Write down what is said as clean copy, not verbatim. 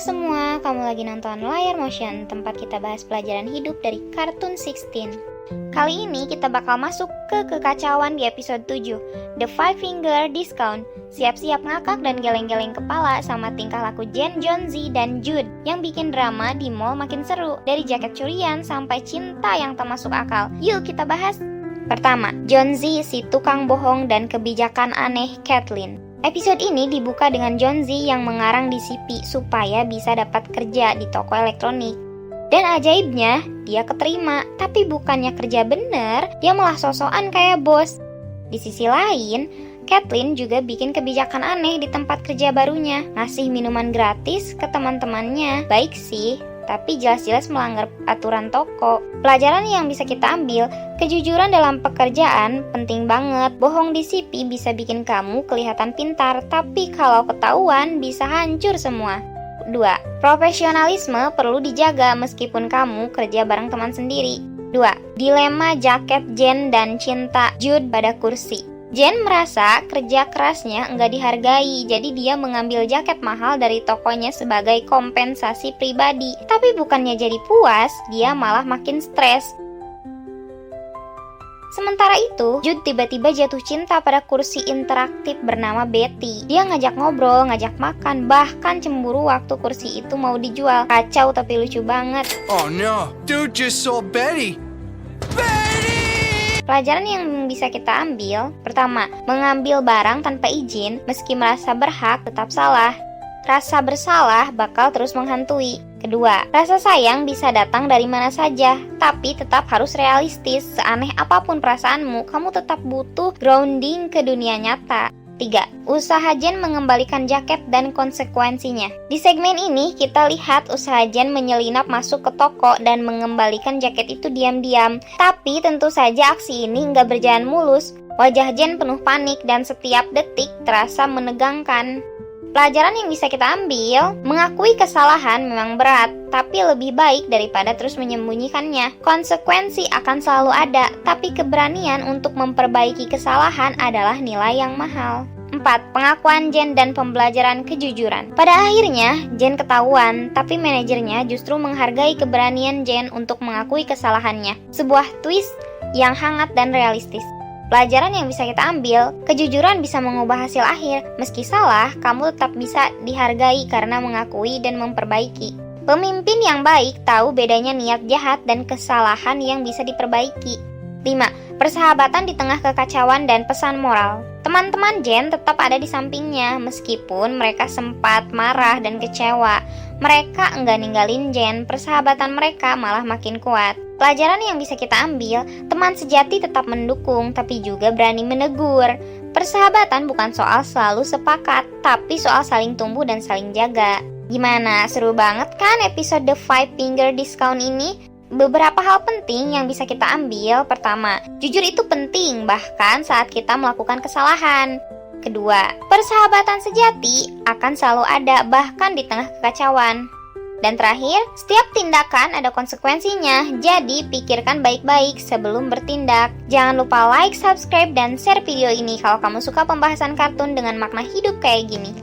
semua, kamu lagi nonton Layar Motion, tempat kita bahas pelajaran hidup dari Kartun 16. Kali ini kita bakal masuk ke kekacauan di episode 7, The Five Finger Discount. Siap-siap ngakak dan geleng-geleng kepala sama tingkah laku Jen, Jonzi, dan Jude yang bikin drama di mall makin seru. Dari jaket curian sampai cinta yang tak masuk akal. Yuk kita bahas. Pertama, Jonzi si tukang bohong dan kebijakan aneh Kathleen. Episode ini dibuka dengan Jonzi yang mengarang di CP supaya bisa dapat kerja di toko elektronik. Dan ajaibnya, dia keterima, tapi bukannya kerja bener, dia malah sosokan kayak bos. Di sisi lain, Kathleen juga bikin kebijakan aneh di tempat kerja barunya, ngasih minuman gratis ke teman-temannya. Baik sih, tapi jelas-jelas melanggar aturan toko. Pelajaran yang bisa kita ambil, kejujuran dalam pekerjaan penting banget. Bohong di CP bisa bikin kamu kelihatan pintar, tapi kalau ketahuan bisa hancur semua. 2. Profesionalisme perlu dijaga meskipun kamu kerja bareng teman sendiri. 2. Dilema jaket Jen dan cinta Jude pada kursi. Jen merasa kerja kerasnya nggak dihargai, jadi dia mengambil jaket mahal dari tokonya sebagai kompensasi pribadi. Tapi bukannya jadi puas, dia malah makin stres. Sementara itu, Jude tiba-tiba jatuh cinta pada kursi interaktif bernama Betty. Dia ngajak ngobrol, ngajak makan, bahkan cemburu waktu kursi itu mau dijual. Kacau tapi lucu banget. Oh no, dude just saw Betty. Pelajaran yang bisa kita ambil, pertama, mengambil barang tanpa izin meski merasa berhak tetap salah. Rasa bersalah bakal terus menghantui. Kedua, rasa sayang bisa datang dari mana saja, tapi tetap harus realistis. Seaneh apapun perasaanmu, kamu tetap butuh grounding ke dunia nyata. 3. Usaha Jen mengembalikan jaket dan konsekuensinya. Di segmen ini, kita lihat usaha Jen menyelinap masuk ke toko dan mengembalikan jaket itu diam-diam. Tapi tentu saja aksi ini nggak berjalan mulus. Wajah Jen penuh panik dan setiap detik terasa menegangkan. Pelajaran yang bisa kita ambil, mengakui kesalahan memang berat, tapi lebih baik daripada terus menyembunyikannya. Konsekuensi akan selalu ada, tapi keberanian untuk memperbaiki kesalahan adalah nilai yang mahal. 4. Pengakuan Jen dan pembelajaran kejujuran. Pada akhirnya, Jen ketahuan, tapi manajernya justru menghargai keberanian Jen untuk mengakui kesalahannya. Sebuah twist yang hangat dan realistis. Pelajaran yang bisa kita ambil, kejujuran bisa mengubah hasil akhir. Meski salah, kamu tetap bisa dihargai karena mengakui dan memperbaiki. Pemimpin yang baik tahu bedanya niat jahat dan kesalahan yang bisa diperbaiki. 5. Persahabatan di tengah kekacauan dan pesan moral. Teman-teman Jen tetap ada di sampingnya, meskipun mereka sempat marah dan kecewa. Mereka enggak ninggalin Jen, persahabatan mereka malah makin kuat. Pelajaran yang bisa kita ambil, teman sejati tetap mendukung, tapi juga berani menegur. Persahabatan bukan soal selalu sepakat, tapi soal saling tumbuh dan saling jaga. Gimana, seru banget kan episode The Five Finger Discount ini? Beberapa hal penting yang bisa kita ambil. Pertama, jujur itu penting, bahkan saat kita melakukan kesalahan. Kedua, persahabatan sejati akan selalu ada, bahkan di tengah kekacauan. Dan terakhir, setiap tindakan ada konsekuensinya, jadi pikirkan baik-baik sebelum bertindak. Jangan lupa like, subscribe, dan share video ini kalau kamu suka pembahasan kartun dengan makna hidup kayak gini.